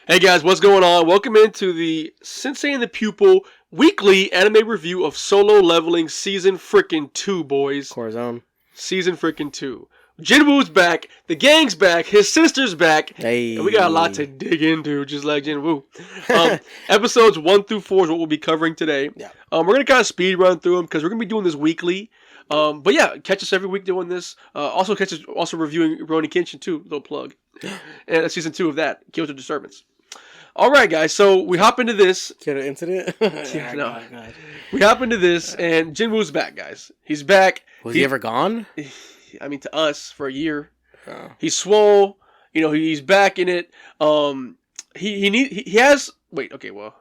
Hey guys, what's going on? Welcome into the Sensei and the Pupil weekly anime review of Solo Leveling Season Frickin' 2, boys. Corazon. Season Frickin' 2. Jinwoo's back, the gang's back, his sister's back, Hey. and we got a lot to dig into, just like Jinwoo. Episodes 1 through 4 is what we'll be covering today. Yeah. We're going to kind of speed run through them because we're going to be doing this weekly. But yeah, catch us every week doing this. Also catch us reviewing Rurouni Kenshin too, little plug. And Season 2 of that, Kyoto Disturbance. All right, guys. So we hop into this. Kyoto Incident? Yeah, no. God. We hop into this, and Jinwoo's back, guys. He's back. Was he ever gone? I mean, to us for a year. Oh. He's swole. You know, he's back in it. He has. Wait. Okay. Well.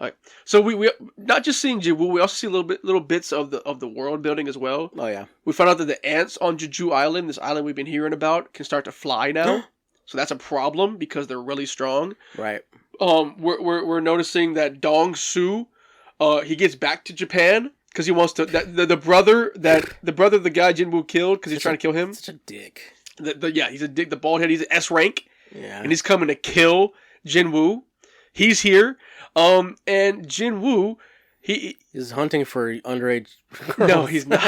All right. So we not just seeing Jinwoo, we also see little bits of the world building as well. Oh yeah. We found out that the ants on Jeju Island, this island we've been hearing about, can start to fly now. So that's a problem because they're really strong. Right. We're noticing that Dong Su, he gets back to Japan because he wants to. The brother of the guy Jinwoo killed because he's trying to kill him. Such a dick. Yeah, he's a dick. The bald head. He's an S rank. Yeah. And he's coming to kill Jinwoo. He's here. And Jinwoo, he's hunting for underage girls. No, he's not.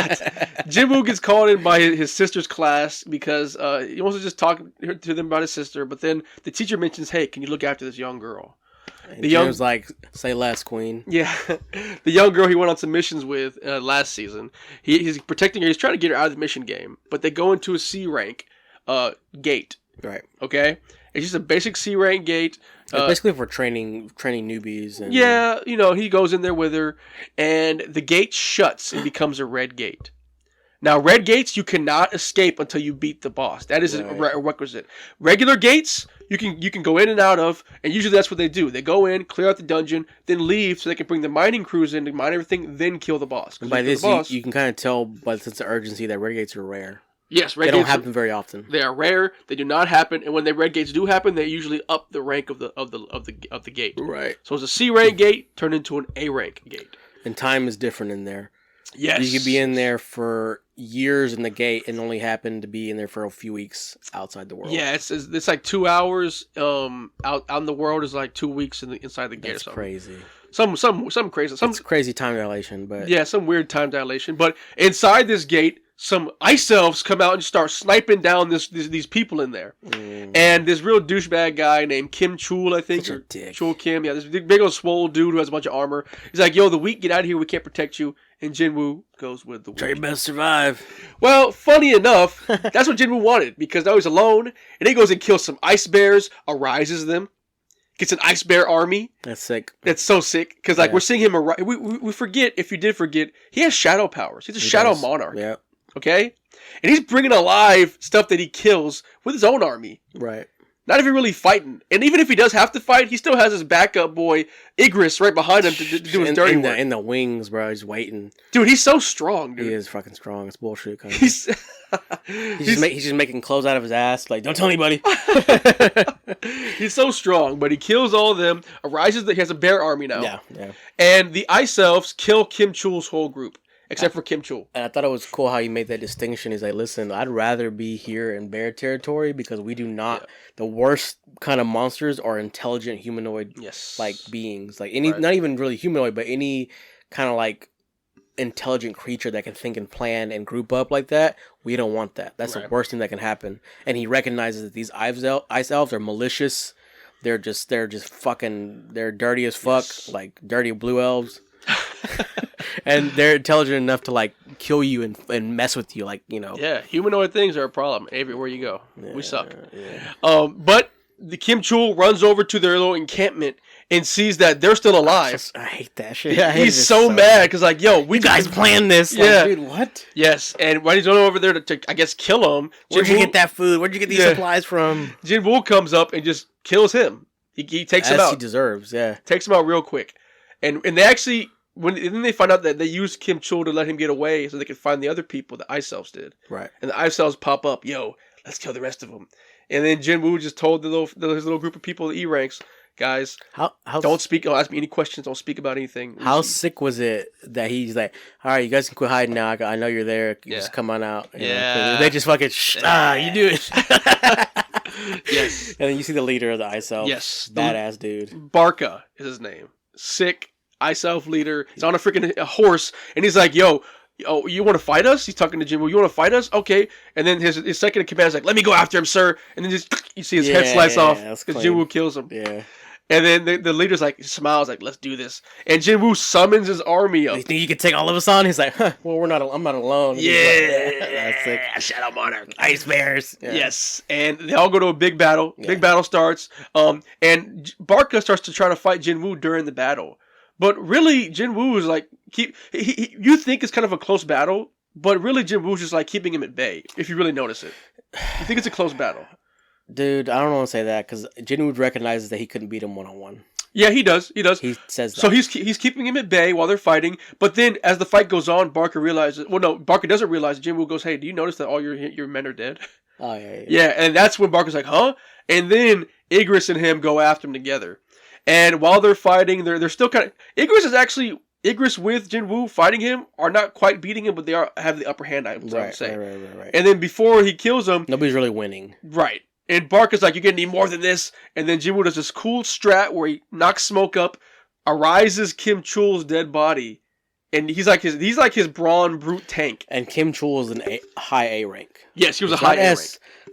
Jinwoo gets called in by his sister's class because he wants to just talk to them about his sister. But then the teacher mentions, "Hey, can you look after this young girl?" And the was like, "Say less, queen." Yeah, the young girl he went on some missions with last season. He's protecting her. He's trying to get her out of the mission game. But they go into a C rank gate. Right. Okay. It's just a basic C rank gate. Basically for training newbies. And... Yeah, you know, he goes in there with her, and the gate shuts and becomes a red gate. Now, red gates, you cannot escape until you beat the boss. That is a requisite. Regular gates, you can go in and out of, and usually that's what they do. They go in, clear out the dungeon, then leave so they can bring the mining crews in to mine everything, then kill the boss. And by this, you can kind of tell by the sense of urgency that red gates are rare. Yes, red gates don't happen very often. They are rare. They do not happen, and when the red gates do happen, they usually up the rank of the gate. Right. So it's a C rank gate turned into an A rank gate. And time is different in there. Yes. You could be in there for years in the gate and only happen to be in there for a few weeks outside the world. Yeah, it's like 2 hours. Out in the world is like 2 weeks inside the gate. That's or something. Crazy. Some crazy. It's crazy time dilation, but yeah, some weird time dilation. But inside this gate, some ice elves come out and start sniping down these people in there. And this real douchebag guy named Kim Chul, I think. Such a dick. Chul Kim, yeah, this big old swole dude who has a bunch of armor. He's like, "Yo, the weak, get out of here. We can't protect you." And Jinwoo goes with the weak. Try your best to survive. Well, funny enough, that's what Jinwoo wanted because now he's alone, and he goes and kills some ice bears, arises them, gets an ice bear army. That's sick. That's so sick because we're seeing him. We forget, if you did forget, he has shadow powers. He's a shadow monarch. Yeah. Okay? And he's bringing alive stuff that he kills with his own army. Right. Not even really fighting. And even if he does have to fight, he still has his backup boy, Igris, right behind him to do his dirty work. In the wings, bro. He's waiting. Dude, he's so strong, dude. He is fucking strong. It's bullshit. Kind of. He's just making clothes out of his ass. Like, don't tell anybody. He's so strong, but he kills all of them. He has a bear army now. Yeah. And the ice elves kill Kim Chul's whole group. Except for Kim Chul. And I thought it was cool how he made that distinction. He's like, listen, I'd rather be here in bear territory because we do not... Yeah. The worst kind of monsters are intelligent humanoid like beings. Like not even really humanoid, but any kind of like intelligent creature that can think and plan and group up like that. We don't want that. That's the worst thing that can happen. And he recognizes that these ice elves are malicious. They're just fucking... They're dirty as fuck. Like dirty blue elves. And they're intelligent enough to like kill you and mess with you, like, you know. Yeah, humanoid things are a problem everywhere you go. We suck. Yeah. But the Kim Chul runs over to their little encampment and sees that they're still alive. I hate that shit. He's so mad because like, yo, we guys planned this. Yeah, like, dude, what? Yes, and when he's going over there to I guess kill him. Where'd you get that food? Where'd you get these supplies from? Jinwoo comes up and just kills him. He takes him out. As he deserves. Yeah, takes him out real quick, and they actually. Then they find out that they used Kim Chul to let him get away so they could find the other people the ice elves did. Right. And the ice elves pop up, yo, let's kill the rest of them. And then Jinwoo just told his little group of people, the E ranks, guys, don't speak, don't ask me any questions, don't speak about anything. How sick was it that he's like, all right, you guys can quit hiding now. I know you're there. Just come on out. You know, they just fucking, you do it. Yes. And then you see the leader of the Ice Elf. Yes. Badass dude. Barca is his name. Sick Ice Elf leader. He's on a freaking horse, and he's like, yo, you want to fight us? He's talking to Jinwoo. You want to fight us? Okay. And then his second in command is like, let me go after him, sir. And then just you see his head slice off because Jinwoo kills him. Yeah. And then the leader's like, smiles like, let's do this. And Jinwoo summons his army up. You think you can take all of us on? He's like, well, I'm not alone. Yeah. That's sick. Shadow Monarch. Ice Bears. Yeah. Yes. And they all go to a big battle. Big battle starts. And Barca starts to try to fight Jinwoo during the battle. But really, Jinwoo is like, you think it's kind of a close battle, but really Jinwoo's just like keeping him at bay, if you really notice it. You think it's a close battle. Dude, I don't want to say that, because Jinwoo recognizes that he couldn't beat him one-on-one. Yeah, he does. He says that. So he's keeping him at bay while they're fighting, but then as the fight goes on, Barca realizes, Barca doesn't realize, Jinwoo goes, hey, do you notice that all your men are dead? Oh, yeah. Yeah, and that's when Barca's like, huh? And then Igris and him go after him together. And while they're fighting, they're still kind of... Igris with Jinwoo fighting him are not quite beating him, but they have the upper hand, I would say. Right. And then before he kills him... Nobody's really winning. Right. And Barca's like, you're going to need more than this. And then Jinwoo does this cool strat where he knocks smoke up, arises Kim Chul's dead body. And he's like his brawn brute tank. And Kim Chul is an high A rank. Yes, he was a high A rank.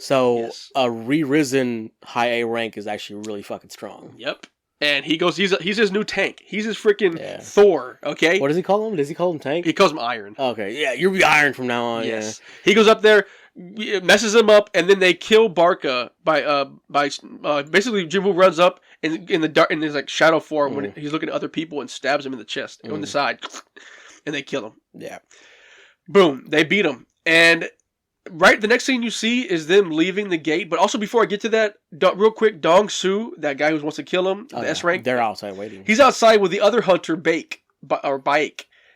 So a re-risen high A rank is actually really fucking strong. Yep. And he goes, he's his new tank. He's his freaking Thor, okay? What does he call him? Does he call him Tank? He calls him Iron. Okay, yeah, you'll be Iron from now on. Yes. Yeah. He goes up there, messes him up, and then they kill Barca by basically Jinwoo runs up in the dark, in his like shadow form when he's looking at other people and stabs him in the chest, on the side, and they kill him. Yeah. Boom, they beat him. And right, the next thing you see is them leaving the gate. But also, before I get to that, real quick, Dong-Soo, that guy who wants to kill him, the S rank, they're outside waiting. He's outside with the other hunter, Baek.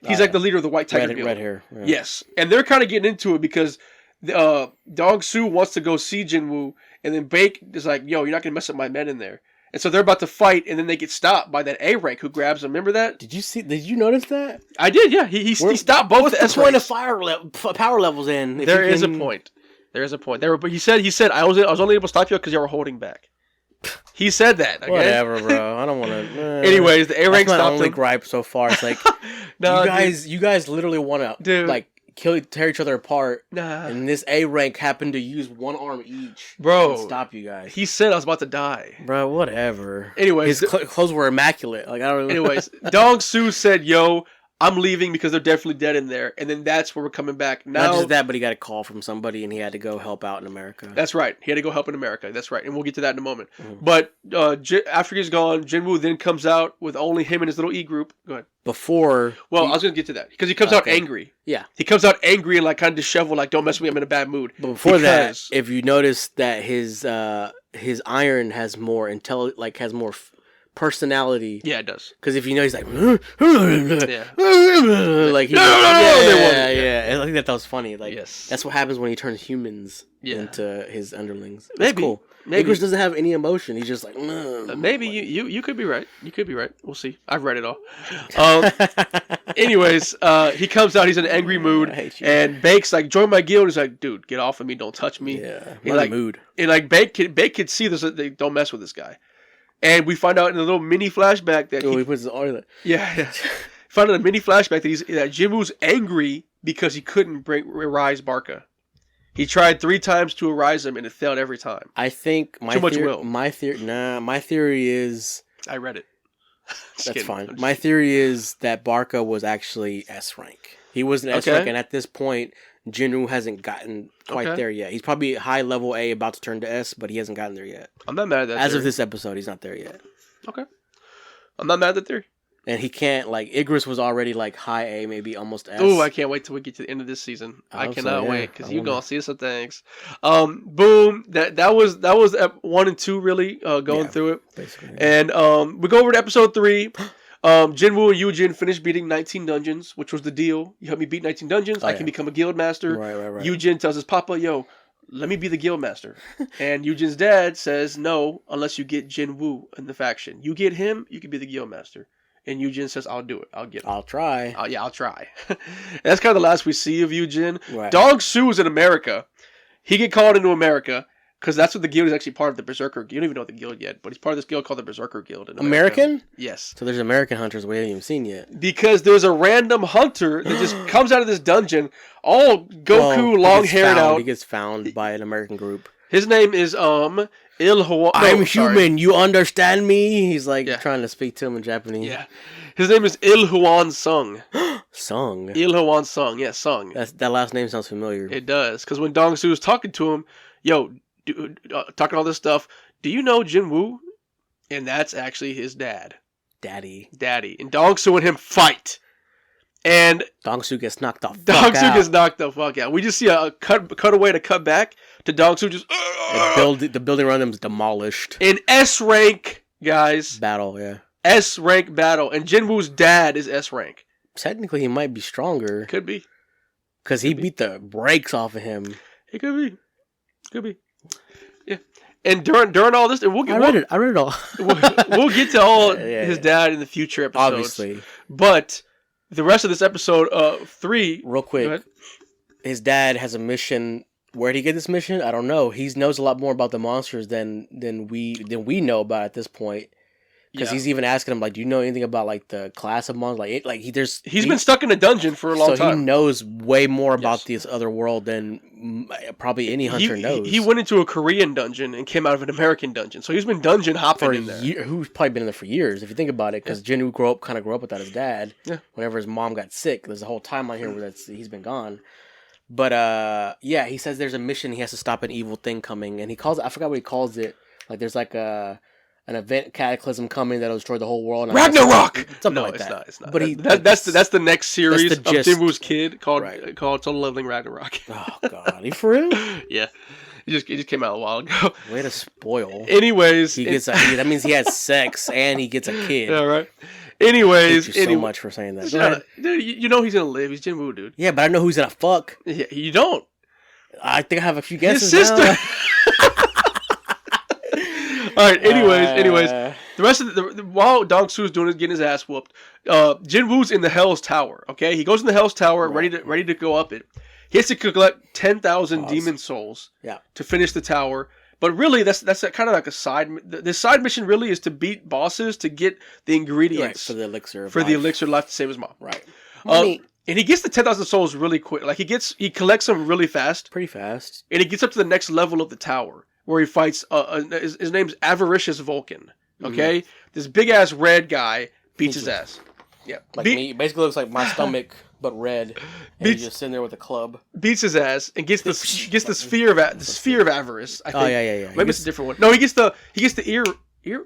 He's like the leader of the White Tiger Guild. Red hair. Yeah. Yes, and they're kind of getting into it because Dong-Soo wants to go see Jinwoo, and then Baek is like, "Yo, you're not gonna mess up my men in there." And so they're about to fight, and then they get stopped by that A rank who grabs them. Remember that? Did you notice that? I did. Yeah, he stopped both the S ranks. What's the point of power levels in? There is a point. There is a point. But he said I was only able to stop you because you were holding back. He said that. Okay? Whatever, bro. I don't want to. Anyways, the A rank stopped him. That's my only gripe so far. It's like, you guys literally want to like tear each other apart. Nah. And this A rank happened to use one arm each. Bro, to stop you guys. He said I was about to die. Bro, whatever. Anyways, his clothes were immaculate. Like I don't. Anyways, Dong-Soo said, "Yo, I'm leaving because they're definitely dead in there." And then that's where we're coming back. Now, not just that, but he got a call from somebody and he had to go help out in America. That's right. He had to go help in America. That's right. And we'll get to that in a moment. Mm-hmm. But after he's gone, Jinwoo then comes out with only him and his little E group. Go ahead. I was going to get to that. Because he comes out angry. Yeah. He comes out angry and like kind of disheveled, like, don't mess with me, I'm in a bad mood. But before that, if you notice that his iron has more has more personality. Yeah, it does. Because if you know, he's like, yeah. like, I think that was funny. Like, yes. That's what happens when he turns humans into his underlings. That's maybe. Cool. Maybe. Igris doesn't have any emotion. He's just like, maybe you could be right. You could be right. We'll see. I've read it all. Anyways, he comes out. He's in an angry mood, and Baek's like, "Join my guild." He's like, "Dude, get off of me! Don't touch me." Yeah, in mood. And like Baek could see this. They don't mess with this guy. And we find out in a little mini flashback that he puts his arm. Yeah. Find out a mini flashback that Jinwoo's angry because he couldn't arise Barca. He tried 3 times to arise him, and it failed every time. I think my theory is... I read it. That's fine. My theory is that Barca was actually S rank. He was an S rank, and at this point, Jinwoo hasn't gotten quite there yet. He's probably high level A, about to turn to S, but he hasn't gotten there yet. I'm not mad at that As of this episode, he's not there yet. Okay. I'm not mad at that theory. And he can't, like, Igris was already, like, high A, maybe almost S. Oh, I can't wait till we get to the end of this season. I cannot wait, because you're going to see some things. Boom. That was 1 and 2, really, going through it. Basically. And we go over to episode 3. Jinwoo and Yujin finished beating 19 dungeons, which was the deal. You help me beat 19 dungeons, I can become a guild master. Right. Yujin tells his papa, yo, let me be the guild master. And Yujin's dad says, no, unless you get Jinwoo in the faction. You get him, you can be the guild master. And Yujin says, I'll do it. I'll get him. I'll try. I'll try. That's kind of the last we see of Yujin. Right. Dong-Soo is in America. He get called into America Because that's what the guild is actually part of, the Berserker. You don't even know the guild yet, but he's part of this guild called the Berserker Guild. In American? Yes. So there's American hunters we haven't even seen yet. Because there's a random hunter that just comes out of this dungeon, all Goku, long-haired out. He gets found by an American group. His name is Il-Huan. I'm human. You understand me? He's like trying to speak to him in Japanese. Yeah. His name is Il-Huan Sung. Sung. Il-Huan Sung. Yeah, Sung. That last name sounds familiar. It does. Because when Dong Su was talking to him, talking all this stuff, do you know Jin Woo? And that's actually his dad. Daddy. And Dong Su and him fight. And Dong Su gets knocked the fuck out. We just see a cutaway to cut back to Dong Su just... The building around him is demolished. In S rank, guys. Battle, yeah. S rank battle. And Jin Woo's dad is S rank. Technically, he might be stronger. Could be. Because he beat the brakes off of him. It could be. Yeah. And during all this, and I read it all. we'll get to all his dad in the future episodes. Obviously. But the rest of this episode, 3... Real quick. His dad has a mission. Where'd he get this mission? I don't know. He knows a lot more about the monsters than we know about at this point. Because he's even asking him, like, do you know anything about, like, the class of monsters? He's been stuck in a dungeon for a long time. So he knows way more about this other world than probably any hunter knows. He went into a Korean dungeon and came out of an American dungeon. So he's been dungeon hopping in there. Who's probably been in there for years, if you think about it. Because Jinwoo grew up without his dad. Yeah. Whenever his mom got sick. There's a whole timeline here where he's been gone. But, he says there's a mission. He has to stop an evil thing coming. And he calls it, I forgot what he calls it. Like, there's like an event cataclysm coming that'll destroy the whole world. Ragnarok! Something like that. It's not. But that's the next series of Jinwoo's kid called Total Leveling Ragnarok. Oh, God. Are you for real? Yeah. It just came out a while ago. Way to spoil. Anyways. That means he has sex and he gets a kid. All right. Anyways. Thank you so much for saying that. Dude, you know he's going to live. He's Jinwoo, dude. Yeah, but I know who's going to fuck. Yeah, you don't. I think I have a few guesses. His sister. All right. Anyways, the rest of while Dong Su's getting his ass whooped, Jin Woo's in the Hell's Tower. Okay, he goes in the Hell's Tower, ready to go up it. He has to collect 10,000 demon souls. To finish the tower. But really, that's kind of like a side. The side mission really is to beat bosses to get the ingredients for the elixir. The elixir of life to save his mom. Right. And he gets the 10,000 souls really quick. Like he collects them really fast. Pretty fast. And he gets up to the next level of the tower, where he fights, his name's Avaricious Vulcan, okay? Mm-hmm. This big-ass red guy beats his ass. Yeah. Like me, basically looks like my stomach, but red, and he's just sitting there with a club. Beats his ass, and gets the sphere of avarice, I think. Oh, yeah. Maybe it's a different one. No, he gets the ear?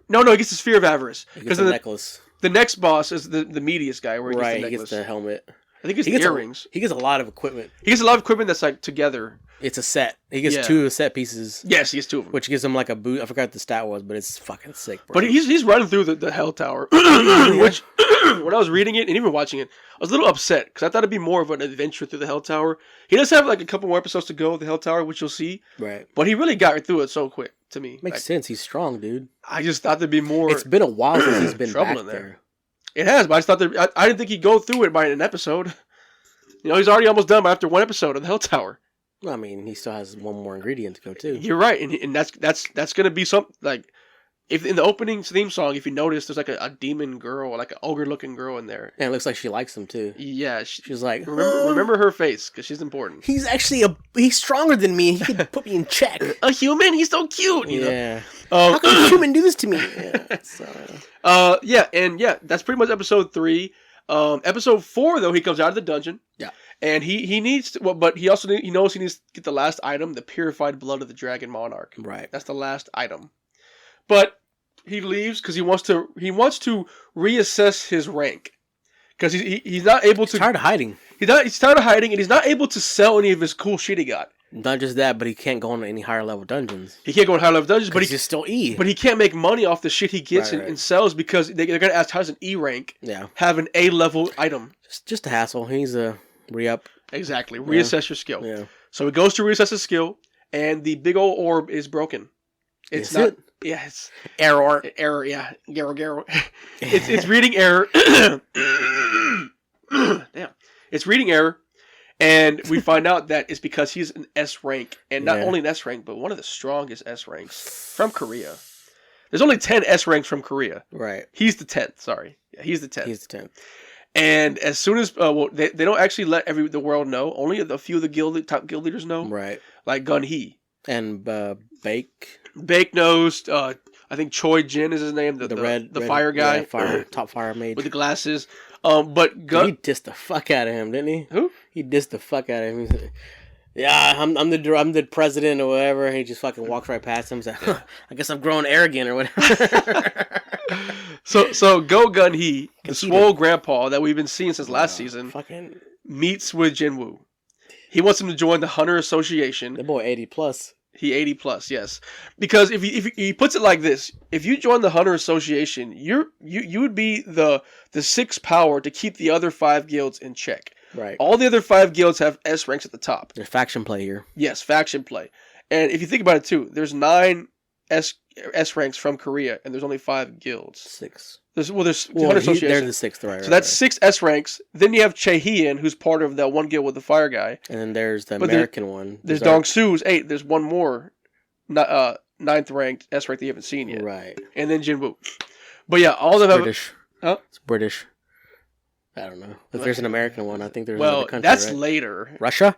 No, he gets the sphere of avarice. He gets the necklace. The next boss is the meatiest guy, where he gets the necklace. He gets the helmet. I think he gets the earrings. He gets a lot of equipment. He gets a lot of equipment that's like together. It's a set. He gets 2 set pieces. Yes, he gets 2 of them. Which gives him like a boot. I forgot what the stat was, but it's fucking sick, bro. But he's running through the Hell Tower. Which, when I was reading it and even watching it, I was a little upset because I thought it'd be more of an adventure through the Hell Tower. He does have like a couple more episodes to go with the Hell Tower, which you'll see. Right. But he really got through it so quick to me. Makes sense. He's strong, dude. I just thought there'd be more. It's been a while since he's been back there. It has, but I just thought I didn't think he'd go through it by an episode. You know, he's already almost done after 1 episode of the Hell Tower. Well, I mean, he still has 1 more ingredient to go too. You're right, and that's gonna be something like, if in the opening theme song, if you notice, there's like a demon girl, like an ogre-looking girl in there. And it looks like she likes him too. Yeah, she's like, remember her face because she's important. He's actually he's stronger than me. He can put me in check. A human? He's so cute. You know? How can a human do this to me? That's pretty much episode 3. Episode 4 though, he comes out of the dungeon. Yeah. And he needs to, but he also he knows he needs to get the last item, the purified blood of the dragon monarch. Right. That's the last item. But he leaves because he wants to reassess his rank because he's not able to. He's tired of hiding. He's tired of hiding, and he's not able to sell any of his cool shit he got. Not just that, but he can't go on any higher level dungeons. He can't go on higher level dungeons, but he's still E. But he can't make money off the shit he gets and sells because they're gonna ask, how does an E rank have an A level item? Just a hassle. He needs a re-up. Exactly. Reassess your skill. Yeah. So he goes to reassess his skill, and the big old orb is broken. It's not. Yeah, it's error. Yeah, Garo. It's reading error. Damn. It's reading error, And we find out that it's because he's an S rank, and not only an S rank, but one of the strongest S ranks from Korea. There's only 10 S ranks from Korea. Right. He's the 10th. Sorry, yeah, he's the 10th. He's the 10th. And as soon as they don't actually let the world know. Only a few of the top guild leaders know. Right. Like Gun-Hee and Bake. Bake knows. I think Choi Jin is his name. The fire guy. Yeah, top fire maid with the glasses. But he dissed the fuck out of him, didn't he? Who? He dissed the fuck out of him. He said, yeah, I'm the president or whatever. And he just fucking walks right past him. He's like, huh, I guess I'm growing arrogant or whatever. so Go Gun-Hee, the swole grandpa that we've been seeing since last season, meets with Jinwoo. He wants him to join the Hunter Association. The boy 80 plus. He 80 plus, yes. Because if he puts it like this, if you join the Hunter Association, you would be the sixth power to keep the other 5 guilds in check. Right. All the other 5 guilds have S ranks at the top. There's faction play here. Yes, faction play. And if you think about it too, there's 9 S ranks from Korea, and there's only 5 guilds. 6. There's Hunter Association. They're the 6th, right? So that's 6 S ranks. Then you have Hae-In, who's part of that one guild with the fire guy. And then there's the American one. There's Dong-Su's 8. There's one more, 9th ranked S rank that you haven't seen yet. Right. And then Jinwoo. But yeah, all of them have British. Huh? It's British. I don't know. If there's an American one, I think there's another country, that's right? later. Russia?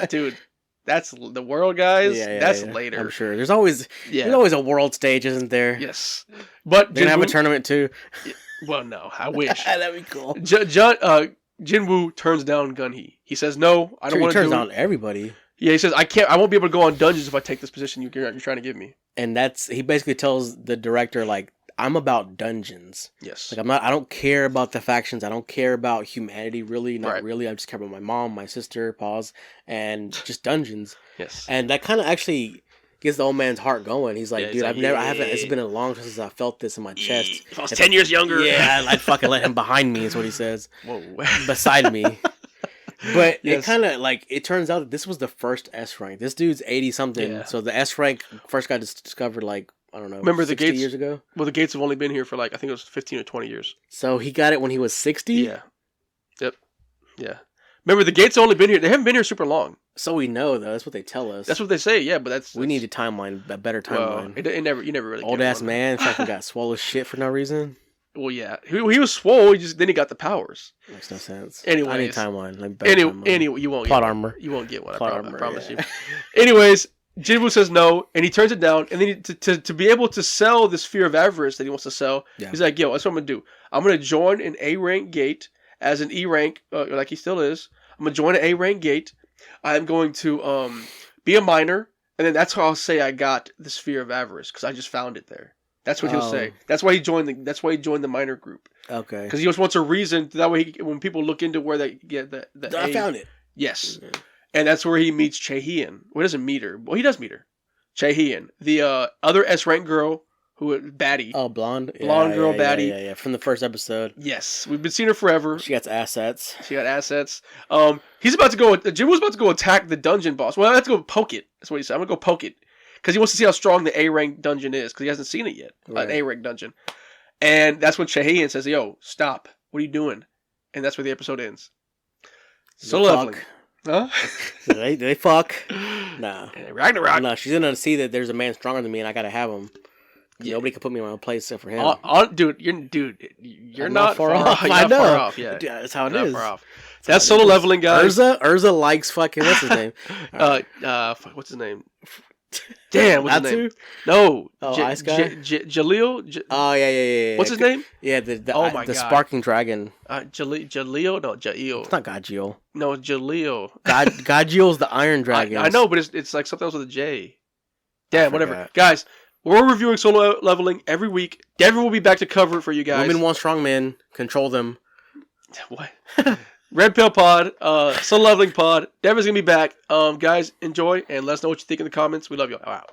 Dude. That's the world, guys. That's later. I'm sure. There's always a world stage, isn't there? Yes. But they're gonna have a tournament too. Well, no. I wish. That'd be cool. Jinwoo turns down Gun-Hee. He says, "No, I don't want to do it." He turns down everybody. Yeah, he says, I won't be able to go on dungeons if I take this position you're trying to give me." And he basically tells the director, like, I'm about dungeons. Yes. Like, I don't care about the factions. I don't care about humanity, really. Not really. I just care about my mom, my sister, and just dungeons. Yes. And that kind of actually gets the old man's heart going. He's like, dude, it's been a long time since I felt this in my chest. If I was 10 years younger. Yeah, I'd fucking let him behind me, is what he says. Whoa. Beside me. But it kind of, like, it turns out that this was the first S rank. This dude's 80-something. Yeah. So the S rank first got discovered, like, I don't know, remember 60 the gates, years ago? Well, the gates have only been here for, like, I think it was 15 or 20 years. So he got it when he was 60? Yeah. Yep. Yeah. Remember, the gates have only been here. They haven't been here super long. So we know, though. That's what they tell us. That's what they say, yeah, but that's... We need a timeline, a better timeline. Well, you never really... Old-ass man fucking got swole as shit for no reason. Well, yeah. He was swole, then he got the powers. Makes no sense. Anyways. I need timeline. Anyway, you won't Plot armor. You won't get one, I promise yeah. you. Anyways... Jinwoo says no, and he turns it down. And then to be able to sell this fear of avarice that he wants to sell, he's like, "Yo, that's what I'm gonna do. I'm gonna join an A rank gate as an E rank, like he still is. I'm gonna join an A rank gate. I'm going to be a miner, and then that's how I'll say I got this fear of avarice because I just found it there. That's what he'll say. That's why he joined the miner group. Okay. Because he just wants a reason that way when people look into where they get the I found it. Yes. Okay. And that's where he meets Hae-In. Well, he doesn't meet her. Well, he does meet her. Hae-In. The other S-rank girl, baddie. Oh, blonde? Blonde girl, baddie. Yeah. From the first episode. Yes. We've been seeing her forever. She got assets. He's about to go... Jinwoo's about to go attack the dungeon boss. Well, I have to go poke it. That's what he said. I'm going to go poke it. Because he wants to see how strong the A-rank dungeon is. Because he hasn't seen it yet. Right. An A-rank dungeon. And that's when Hae-In says, "Yo, stop. What are you doing?" And that's where the episode ends. So lovely. Huh? they fuck. Nah. Ragnarok. No, she's gonna see that there's a man stronger than me and I gotta have him. Yeah. Nobody can put me in my own place except for him. You're not far off. I know. Far off. Yeah. That's how it is. Far off. That's solo leveling, guys. Urza likes fucking, what's his name? What's his name? Damn, what's his name? No. Ice guy? Jaleel? Oh, yeah. What's his name? Yeah, the sparking dragon. Jaleel? No, Jael. It's not Gajiel. No, Jaleel. Gajiel's the Iron Dragon. I know, but it's like something else with a J. Damn, whatever. Guys, we're reviewing solo leveling every week. Devin will be back to cover it for you guys. Women want strong men. Control them. What? Red Pill Pod, Solo Leveling Pod. Devin's going to be back. Guys, enjoy, and let us know what you think in the comments. We love you all. Wow.